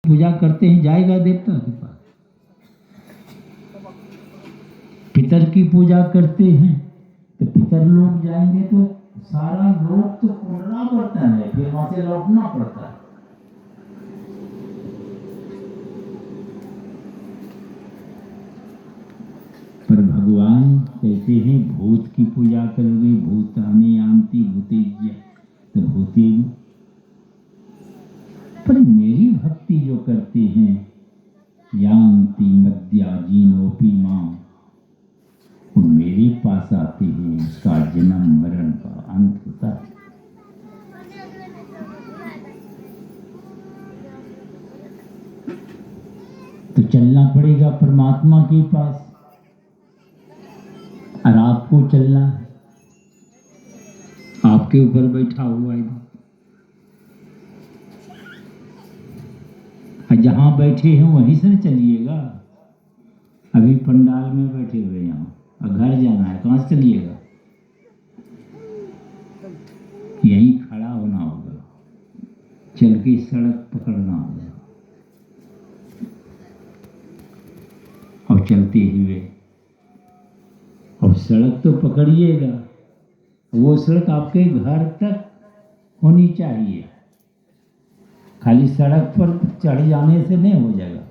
पूजा करते हैं जाएगा देवता के पास, पितर की पूजा करते हैं तो पितर लोग जाएंगे तो सारा लोग तो पुनरा पड़ता है, फिर वहां से लौटना पड़ता है। पर भगवान कहते हैं भूत की पूजा करोगे, भूतानि यान्ति भूतेज्य, तो भूते पर मेरी भक्ति जो करते हैं यान्ति मद्याजीनोपि माम, वो मेरे पास आते हैं, उसका जन्म मरण का अंत होता है। तो चलना पड़ेगा परमात्मा के पास, और आपको चलना है, आपके ऊपर बैठा हुआ है। जहां बैठे हैं वहीं से चलिएगा। अभी पंडाल में बैठे हुए यहाँ, और घर जाना है, कहां से चलिएगा? यहीं खड़ा होना होगा, चल के सड़क पकड़ना होगा, और चलते हुए, और सड़क तो पकड़िएगा, वो सड़क आपके घर तक होनी चाहिए, खाली सड़क पर चढ़ जाने से नहीं हो जाएगा।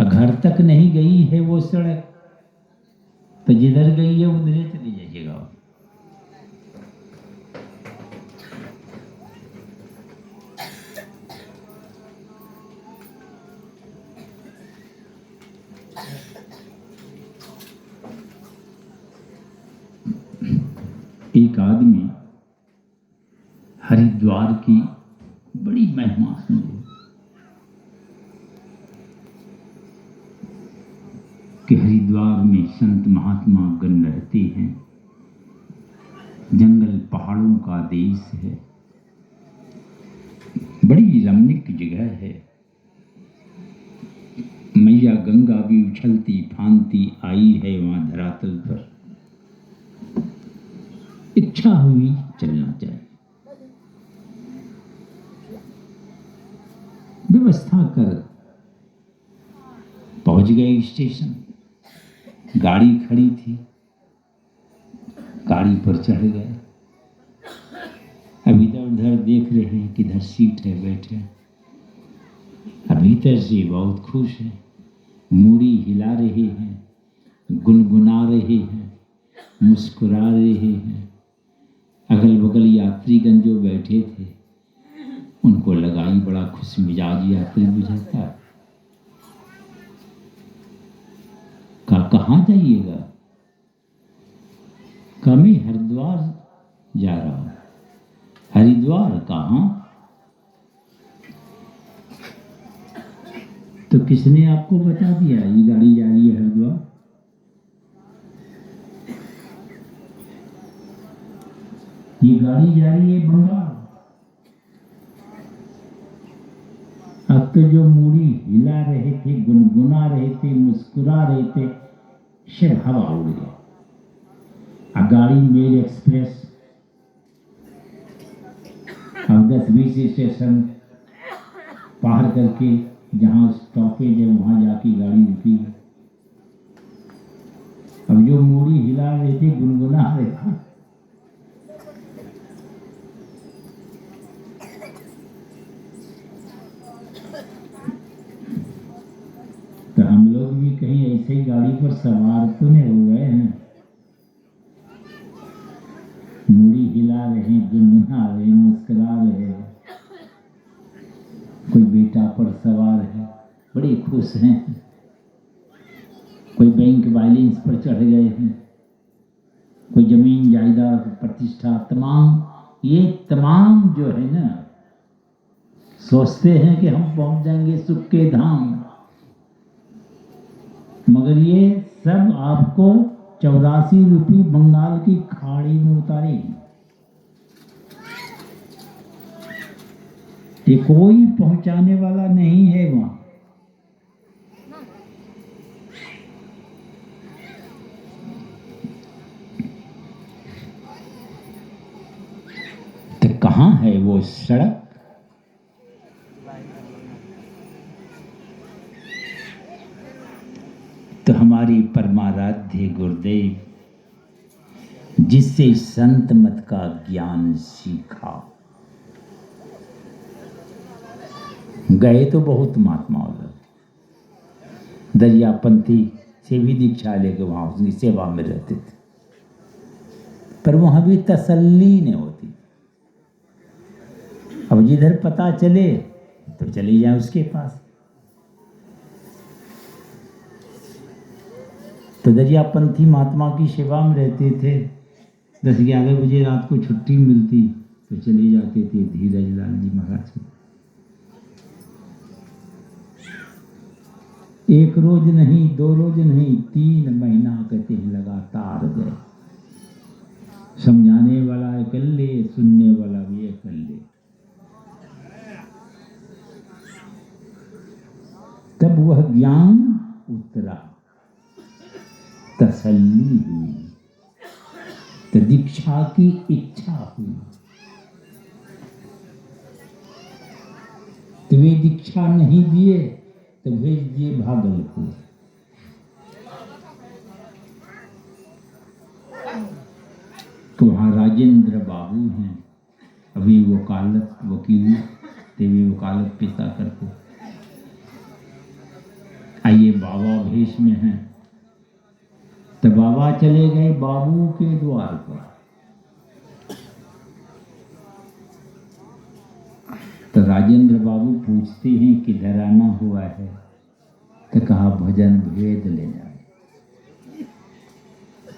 घर तक नहीं गई है वो सड़क, तो जिधर गई है उधर चली जाइएगा। एक आदमी हरिद्वार की बड़ी महिमा सुनी कि हरिद्वार में संत महात्मा गण रहते हैं, जंगल पहाड़ों का देश है, बड़ी रमणीक जगह है। मैया गंगा भी उछलती फांती आई है वहां धरातल पर। इच्छा हुई चलना चाहिए, व्यवस्था कर। पहुंच गए स्टेशन, गाड़ी खड़ी थी, गाड़ी पर चढ़ गए। अब इधर उधर देख रहे हैं किधर सीट है, बैठे। अब भीतर से बहुत खुश है, मूड़ी हिला रहे हैं, गुनगुना रहे हैं, मुस्कुरा रहे हैं। अगल बगल यात्रीगण जो बैठे थे उनको लगा ही बड़ा खुश मिजाज यात्री बुझाता है। कहाँ जाइएगा? मैं हरिद्वार जा रहा हूं। हरिद्वार कहाँ? तो किसने आपको बता दिया ये गाड़ी जा रही है हरिद्वार? ये गाड़ी जा रही है बंगाल। अब तो जो मूड़ी हिला रहे थे, गुनगुना रहे थे, मुस्कुरा रहे थे, सब हवा उड़ गया। अब गाड़ी मेल एक्सप्रेस अब 10-20 स्टेशन पार करके जहां स्टॉपेज है वहां जाके गाड़ी रुकी। अब जो मूड़ी हिला रहे थे, गुनगुना रहे थे, तो हम लोग भी कहीं ऐसे ही गाड़ी पर सवार तो नहीं हो गए हैं? मूड़ी हिला रहे, गुनगुना रहे, मुस्कुरा रहे। कोई बेटा पर सवार है, बड़े खुश हैं। कोई बैंक बैलेंस पर चढ़ गए हैं, कोई जमीन जायदाद प्रतिष्ठा, तमाम ये तमाम जो है ना, सोचते हैं कि हम पहुंच जाएंगे सुख के धाम, मगर ये सब आपको 84 रुपये बंगाल की खाड़ी में उतारेगी। ये कोई पहुंचाने वाला नहीं है वहां। तो कहां है वो सड़क? हमारी परमाराध्य गुरुदेव, जिससे संत मत का ज्ञान सीखा। गए तो बहुत महात्मा उधर, दरियापंथी से भी दीक्षा लेके वहां उसकी सेवा में रहते थे, पर वहां भी तसल्ली नहीं होती। अब जिधर पता चले तो चले जाए उसके पास। तो दरियापंथी महात्मा की सेवा में रहते थे। 10-11 बजे रात को छुट्टी मिलती तो चले जाते थे धीरज लाल जी महाराज के। एक रोज नहीं, 2 रोज नहीं, 3 महीना कहते हैं लगातार गए। समझाने वाला अकेले, सुनने वाला भी अकेले। तब वह ज्ञान उतरा, तसल्ली हुई, तो दीक्षा की इच्छा हुई। तो वे दीक्षा नहीं दिए तो भेज दिए भागलपुर। तो वहाँ राजेंद्र बाबू हैं, अभी वकालत वकील थे, वे वकालत पेशा करते। आइए बाबा भेष में हैं, तो बाबा चले गए बाबू के द्वार पर। तो राजेंद्र बाबू पूछते हैं किधर आना हुआ है, तो कहा भजन भेद ले जाए।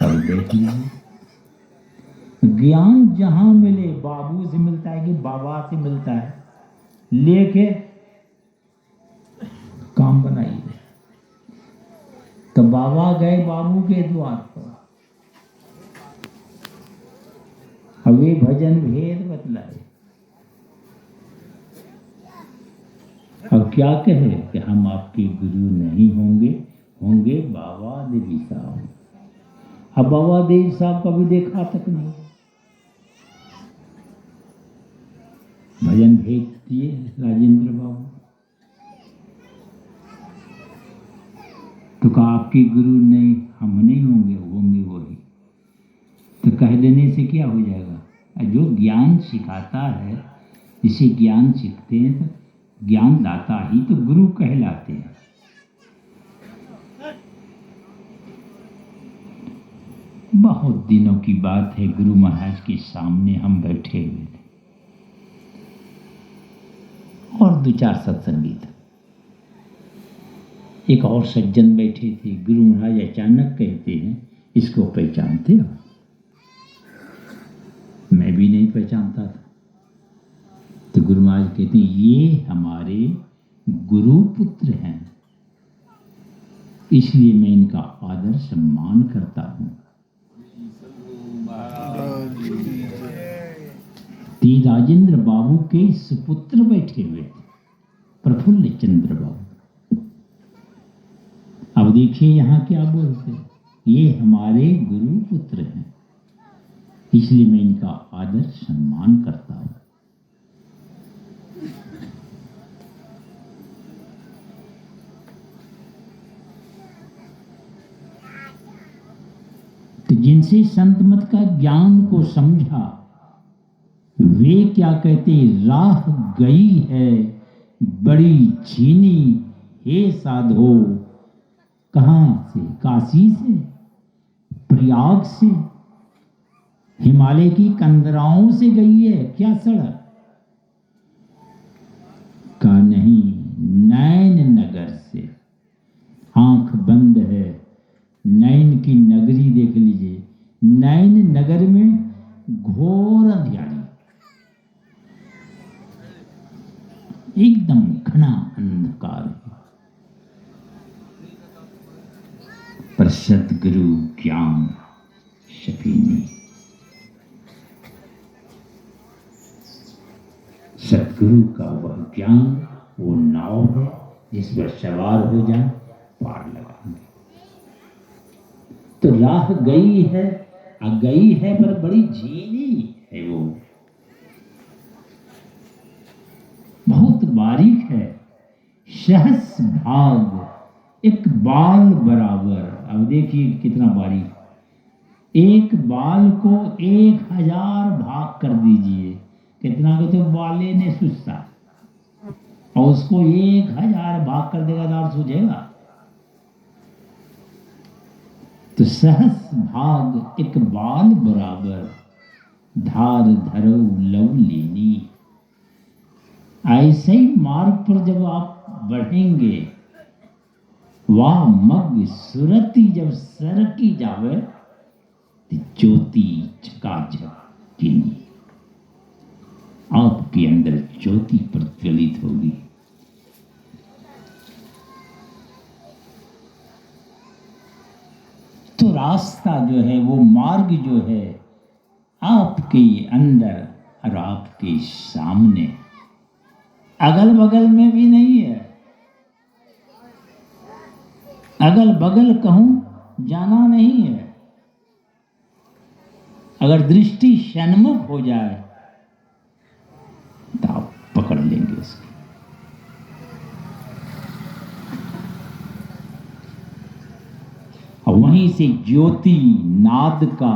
अब देख लीजिए, ज्ञान जहां मिले, बाबू से मिलता है कि बाबा से मिलता है, लेके काम बनाइए। तो बाबा गए बाबू के द्वार पर, अब वे भजन भेद बतलाए। अब क्या कहे कि हम आपके गुरु नहीं होंगे, होंगे बाबा देवी साहब। अब बाबा देवी साहब का भी देखा तक नहीं। भजन भेज दिए राजेंद्र बाबू। तो कहा आपके गुरु नहीं, हम नहीं होंगे, होंगे वही। तो कह देने से क्या हो जाएगा? जो ज्ञान सिखाता है, जिसे ज्ञान सीखते हैं, तो ज्ञान दाता ही तो गुरु कहलाते हैं। बहुत दिनों की बात है, गुरु महाराज के सामने हम बैठे हुए थे और 2-4 सत्संगी थे। एक और सज्जन बैठे थे। गुरु महाराज अचानक कहते हैं, इसको पहचानते हो? मैं भी नहीं पहचानता था। तो गुरु महाराज कहते हैं, ये हमारे गुरु पुत्र हैं, इसलिए मैं इनका आदर सम्मान करता हूं। ती राजेंद्र बाबू के सुपुत्र बैठे हुए थे, प्रफुल्ल चंद्र बाबू। अब देखिए यहां क्या बोलते, ये हमारे गुरु पुत्र हैं, इसलिए मैं इनका आदर सम्मान करता हूं। तो जिनसे संत मत का ज्ञान को समझा, वे क्या कहते, राह गई है बड़ी छीनी हे साधो। कहां से? काशी से, प्रयाग से, हिमालय की कंदराओं से गई है क्या सड़क? का नहीं, नैन नगर से। आंख बंद है, नैन की नगरी देख लीजिए। नैन नगर में घोर अंधियारी, एकदम घना अंधकार है, पर सदगुरु ज्ञान शफीनी। सदगुरु का वह ज्ञान, वो नाव है जिस पर सवार हो जाए पार लगाएंगे। तो राह गई है, गई है पर बड़ी झीनी है, वो बहुत बारीक है। सहस भाग एक बाल बराबर, अब देखिए कितना बारीक, एक बाल को 1000 भाग कर दीजिए, कितना को तो बाले ने सुस्ता, और उसको 1000 भाग कर देगा तो और सूझेगा। तो सहस भाग एक बाल बराबर, धार धरो लव लेनी। ऐसे ही मार्ग पर जब आप बढ़ेंगे, वाह मग सुरती जब सरकी जावे, तो ज्योति चकाचक कीनी, आपके अंदर ज्योति प्रज्वलित होगी। तो रास्ता जो है, वो मार्ग जो है, आपके अंदर और आपके सामने, अगल बगल में भी नहीं है। अगल बगल कहूं जाना नहीं है। अगर दृष्टि सन्मुख हो जाए तो आप पकड़ लेंगे उसको। और वहीं से ज्योति नाद का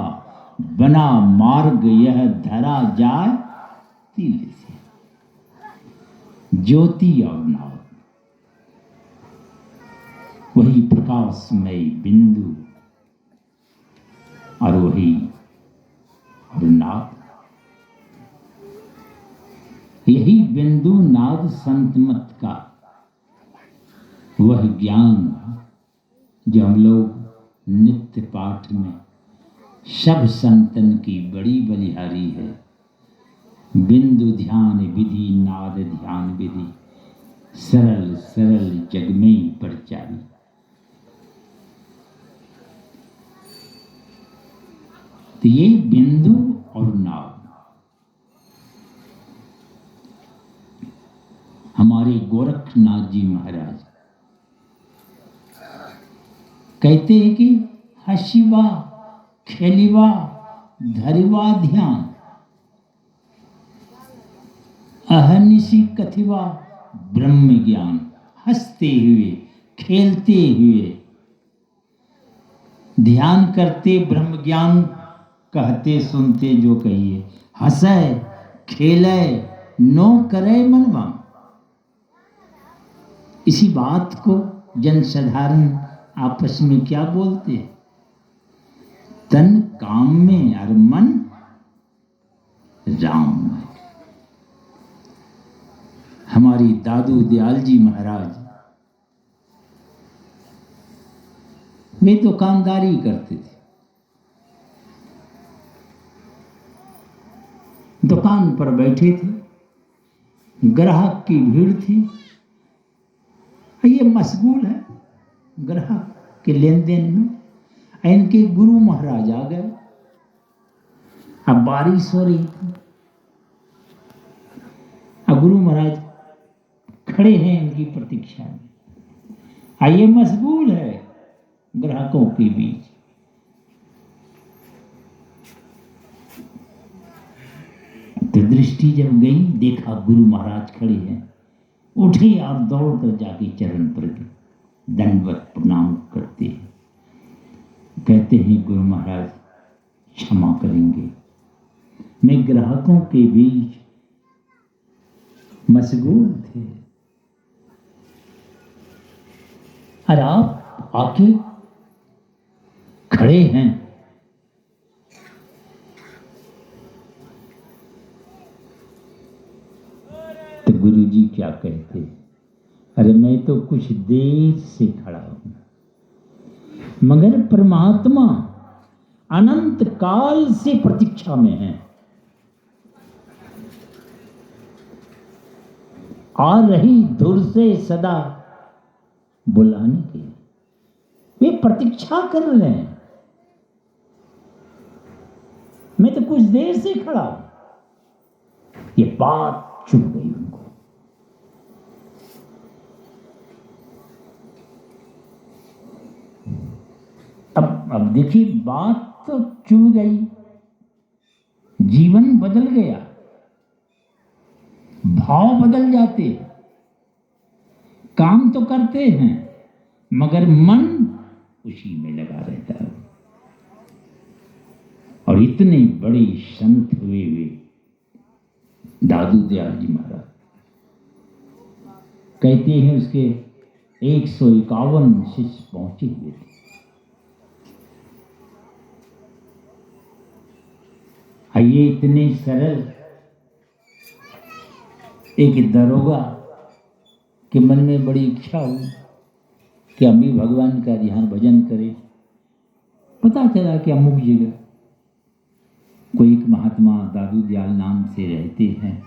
बना मार्ग यह धरा जाए तिल से। ज्योति और नाद, वही प्रकाशमय बिंदु और वही और नाद, यही बिंदु नाद संत मत का वह ज्ञान जो हम लोग नित्य पाठ में सब संतन की बड़ी बलिहारी है। बिंदु ध्यान विधि नाद ध्यान विधि, सरल सरल जग में परचारी। तो ये बिंदु और नाद हमारे गोरखनाथ जी महाराज कहते हैं कि हसीवा खेलिवा धरिवा ध्यान, अहनिशि कथिवा ब्रह्म ज्ञान। हंसते हुए खेलते हुए ध्यान करते ब्रह्म ज्ञान कहते सुनते जो कहिए। हंसे खेले नो करे मनवा। इसी बात को जनसाधारण आपस में क्या बोलते? तन काम में और मन राम में। हमारी दादू दयाल जी महाराज वे दुकानदारी करते थे, दुकान पर बैठे थे, ग्राहक की भीड़ थी। ये मशगूल है ग्राहक के लेन देन में। इनके गुरु महाराज आ गए। अब बारिश हो रही थी, अब गुरु महाराज खड़े हैं इनकी प्रतीक्षा में। ये मशगूल है ग्राहकों के बीच। तो दृष्टि जब गई, देखा गुरु महाराज खड़े हैं, उठे और दौड़ कर जाके चरण पर दंडवत प्रणाम करते हैं। कहते हैं गुरु महाराज क्षमा करेंगे, मैं ग्राहकों के बीच मशगूल थे और आप आके खड़े हैं। तो गुरु जी क्या कहते? अरे मैं तो कुछ देर से खड़ा हूं, मगर परमात्मा अनंत काल से प्रतीक्षा में है। आ रही धुर से सदा बुलाने के लिए वे प्रतीक्षा कर रहे हैं। मैं तो कुछ देर से खड़ा हूं। ये बात चुभ गई उनको। अब देखिए, बात तो चुभ गई, जीवन बदल गया, भाव बदल जाते। काम तो करते हैं मगर मन उसी में लगा रहता है। और इतने बड़े संत हुए वे दादू दयाल जी महाराज। कहते हैं उसके 151 शिष्य पहुंचे हुए थे। ये इतने सरल, एक दरोगा के मन में बड़ी इच्छा हुई कि हम भी भगवान का ध्यान भजन करें। पता चला कि अमुक जगह कोई एक महात्मा दादू दयाल नाम से रहते हैं,